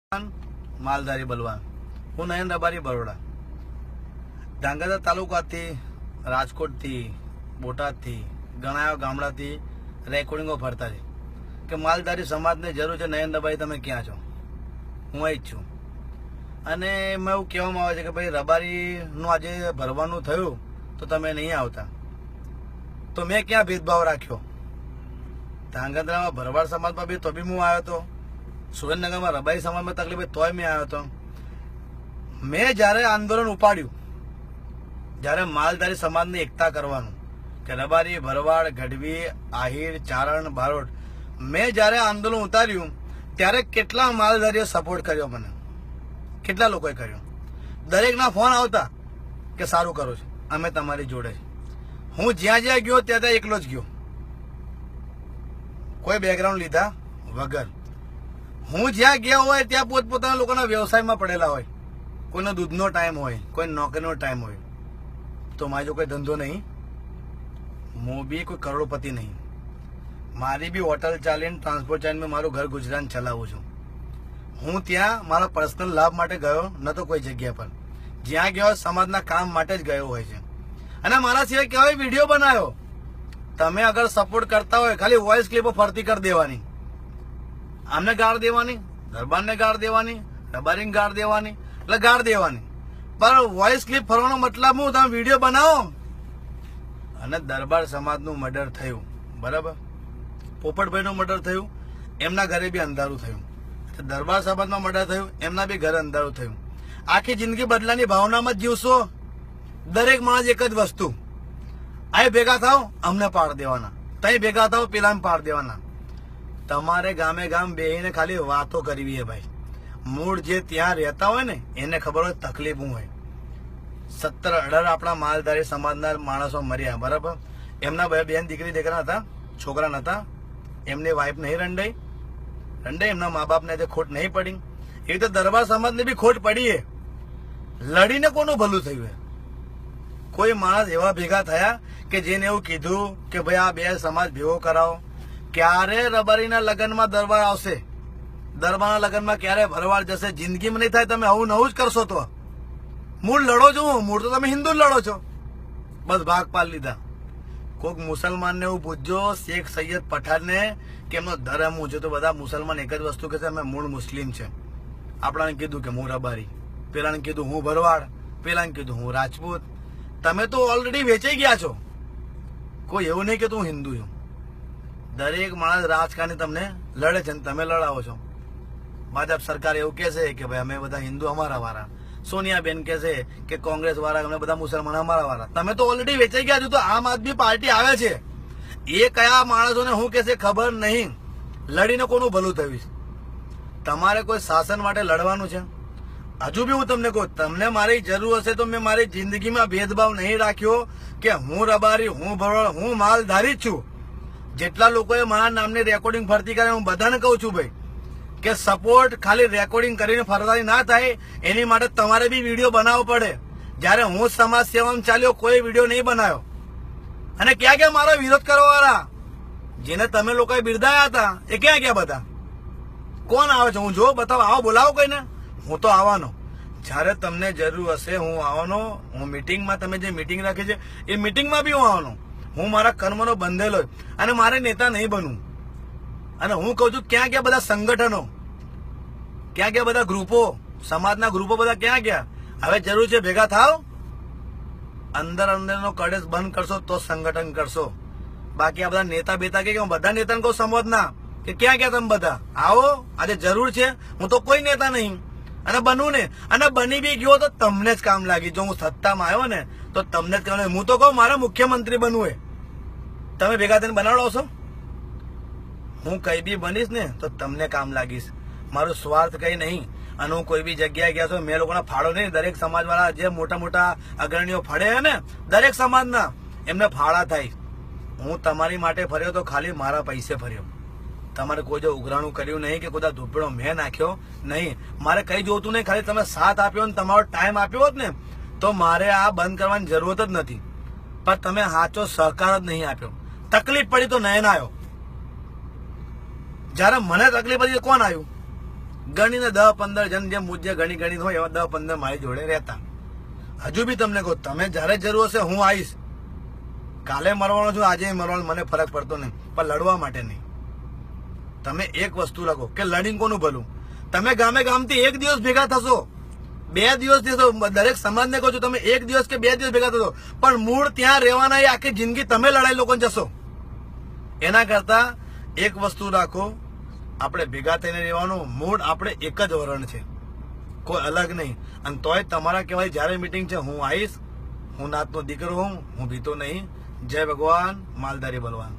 માલધારી બલવાન હું નયન રબારી બરોડા ધાંગધ્રા તાલુકાથી રાજકોટથી બોટાદથી ઘણા ગામડાથી રેકોર્ડિંગો ફરતા છે કે માલધારી સમાજને જરૂર છે નયન રબારી તમે ક્યાં છો હું અહીં જ છું અને એમાં એવું કહેવામાં આવે છે કે ભાઈ રબારીનું આજે ભરવાનું થયું તો તમે નહીં આવતા તો મેં ક્યાં ભેદભાવ રાખ્યો ધાંગધ્રામાં ભરવાડ સમાજમાં બી તો બી હું આવ્યો હતો સુરેન્દ્રનગરમાં રબારી સમાજમાં તકલીફ તોય મેં આવ્યો હતો મેં જ્યારે આંદોલન ઉપાડ્યું જ્યારે માલધારી સમાજની એકતા કરવાનું કે રબારી ભરવાડ ગઢવી આહિર ચારણ બારોટ મેં જ્યારે આંદોલન ઉતાર્યું ત્યારે કેટલા માલધારીઓ સપોર્ટ કર્યો મને કેટલા લોકોએ કર્યો દરેકના ફોન આવતા કે સારું કરો છો અમે તમારી જોડે હું જ્યાં જ્યાં ગયો ત્યાં ત્યાં એકલો જ ગયો કોઈ બેકગ્રાઉન્ડ લીધા વગર હું જ્યાં ગયા હોય ત્યાં પોતપોતાના લોકોના વ્યવસાયમાં પડેલા હોય કોઈનો દૂધનો ટાઈમ હોય કોઈ નોકરીનો ટાઈમ હોય તો મારો કોઈ ધંધો નહીં હું બી કોઈ કરોડપતિ નહીં મારી બી હોટલ ચાલીને ટ્રાન્સપોર્ટ ચાલીને મારું ઘર ગુજરાન ચલાવું છું હું ત્યાં મારા પર્સનલ લાભ માટે ગયો ન તો કોઈ જગ્યા પર જ્યાં ગયો સમાજના કામ માટે જ ગયો હોય છે અને મારા સિવાય કેવાય વિડીયો બનાવ્યો તમે અગર સપોર્ટ કરતા હોય ખાલી વોઇસ ક્લિપો ફરતી કરી દેવાની આમને ગાળ દેવાની દરબારને ગાળ દેવાની રબારીને ગાળ દેવાની એટલે ગાળ દેવાની પણ વોઇસ ક્લિપ ફરવાનો મતલબ હું તમે વિડીયો બનાવો અને દરબાર સમાજનું મર્ડર થયું બરાબર પોપટભાઈનું મર્ડર થયું એમના ઘરે બી અંધારું થયું દરબાર સમાજમાં મર્ડર થયું એમના બી ઘરે અંધારું થયું આખી જિંદગી બદલાની ભાવનામાં જ જીવશો દરેક માણસ એક જ વસ્તુ અહીં ભેગા થાવ અમને પાડ દેવાના તઈ ભેગા થાવ પેલાને પાડ દેવાના તમારે ગામે ગામ બેહીને ખાલી વાતો કરવી હે ભાઈ મૂળ જે ત્યાં રહેતા હોય ને એને ખબર હોય તકલીફ શું હોય 17-18 આપણા માલધારી સમાજના માણસો મર્યા બરાબર એમના બેન દીકરી દીકરા હતા છોકરા નતા એમની વાઈફ નહીં રંડાઈ એમના મા બાપને ખોટ નહીં પડી એ રીતે દરબાર સમાજને બી ખોટ પડી હે લડીને કોનું ભલું થયું હે કોઈ માણસ એવા ભેગા થયા કે જેને એવું કીધું કે ભાઈ આ બે સમાજ ભેગો કરાવો ક્યારે રબારીના લગ્નમાં દરબાર આવશે દરબારના લગ્નમાં ક્યારે ભરવાડ જશે જિંદગીમાં નહીં થાય તમે આવું નવું જ કરશો તો મૂળ લડો છો મૂળ તો તમે હિન્દુ લડો છો બસ ભાગ પાડ લીધા કોઈક મુસલમાનને એવું પૂછજો શેખ સૈયદ પઠાણને કે એમનો ધર્મ હું છે તો બધા મુસલમાન એક જ વસ્તુ કે છે અમે મૂળ મુસ્લિમ છે આપણાને કીધું કે હું રબારી પેલાને કીધું હું ભરવાડ પેલાને કીધું હું રાજપૂત તમે તો ઓલરેડી વેચાઈ ગયા છો કોઈ એવું નહીં કે તું હિન્દુ છું દરેક માણસ રાજકારણી તમને લડે છે તમે લડાવો છો ભાજપ સરકાર એવું કે છે કે ભાઈ અમે બધા હિન્દુ અમારા વાળા સોનિયાબેન કે છે કે કોંગ્રેસ વાળા અમે બધા મુસલમાન અમારા વાળા તમે તો ઓલરેડી વેચાઈ ગયા છો તો આમ આદમી પાર્ટી આવે છે એ કયા માણસોને હું કે છે ખબર નહીં લડીને કોનું ભલું થયું છે તમારે કોઈ શાસન માટે લડવાનું છે હજુ બી હું તમને કહું તમને મારી જરૂર હશે તો મેં મારી જિંદગીમાં ભેદભાવ નહીં રાખ્યો કે હું રબારી હું ભરવાડ હું માલધારી જ છું જેટલા લોકોએ મારા નામની રેકોર્ડિંગ ફરતી કરે હું બધાને કહું છું ભાઈ કે સપોર્ટ ખાલી રેકોર્ડિંગ કરીને ફરવાની ના થાય એની માટે તમારે બી વિડીયો બનાવવો પડે જયારે હું સમાજ સેવામાં ચાલ્યો કોઈ વિડીયો નહીં બનાવ્યો અને ક્યાં ક્યાં મારો વિરોધ કરવા વાળા જેને તમે લોકોએ બિરદાયા હતા એ ક્યાં ગયા બધા કોણ આવે છે હું જો બતાવો આવો બોલાવો કોઈને હું તો આવવાનો જયારે તમને જરૂર હશે હું આવવાનો હું મીટિંગમાં તમે જે મીટિંગ રાખી છે એ મીટિંગમાં બી હું આવવાનો હું મારા કર્મનો બંધેલો અને મારે નેતા નહીં બનવું અને હું કહું છું ક્યાં ગયા બધા સંગઠનો ક્યાં ગયા બધા ગ્રુપો સમાજના ગ્રુપો બધા ક્યાં ગયા હવે જરૂર છે ભેગા થાવ અંદરનો કડેસ બંધ કરશો તો સંગઠન કરશો બાકી આ બધા નેતા બેતા કે હું બધા નેતાને કહું સમજના કે ક્યાં ગયા તમે બધા આવો આજે જરૂર છે હું તો કોઈ નેતા નહીં અને બનવું ને અને બની બી ગયો તો તમને જ કામ લાગી જો હું સત્તામાં આવ્યો ને તો તમને જ કામ લાગે હું તો કહું મારે મુખ્યમંત્રી બનવું તમે ભેગા થઈને બનાવડાવશો હું કઈ બી બનીશ ને તો તમને કામ લાગીશ મારું સ્વાર્થ કઈ નહીં અને હું કોઈ બી જગ્યાએ ગયા છું મેં લોકોના ફાળો નહીં દરેક સમાજ વાળા જે મોટા મોટા અગ્રણીઓ ફળે છે ને દરેક સમાજના એમને ફાળા થાય હું તમારી માટે ફર્યો તો ખાલી મારા પૈસે ફર્યો તમારે કોઈ જો ઉઘરાણું કર્યું નહીં કે કોઈ ધૂપડો મેં નાખ્યો નહીં મારે કઈ જોતું નહીં ખાલી તમે સાથ આપ્યો ને તમારો ટાઈમ આપ્યો હોત ને તો મારે આ બંધ કરવાની જરૂરત જ નથી પણ તમે સાચો સહકાર જ નહીં આપ્યો તકલીફ પડી તો નયન આવ્યો જયારે મને તકલીફ પડી કોણ આવ્યું ગણીને 10-15 જણ જે મુજે ગણી હોય એવા 10-15 મારી જોડે રહેતા. હજુ બી તમને કહું, તમે જયારે જરૂર હશે હું આવીશ. કાલે મરવાનો છું, આજે મરવાનો, મને ફરક પડતો નહીં, પણ લડવા માટે નહીં. તમે એક વસ્તુ રાખો કે લડીને કોનું ભલું. તમે ગામથી એક દિવસ ભેગા થશો, 2 દિવસ થશો, દરેક સમાજને કહો છો તમે 1 દિવસ કે 2 દિવસ ભેગા થશો, પણ મૂળ ત્યાં રહેવાના એ આખી જિંદગી તમે લડાઈ લોકોને જશો. એના કરતા એક વસ્તુ રાખો, આપણે ભેગા થઈને રહેવાનું. મૂળ આપણે એક જ વરણ છે, કોઈ અલગ નહીં. અને તોય તમારા કહેવાય જયારે મીટિંગ છે હું આવીશ. હું નાતનો દીકરો હું ભીતો નહીં. જય ભગવાન, માલધારી બલવાન.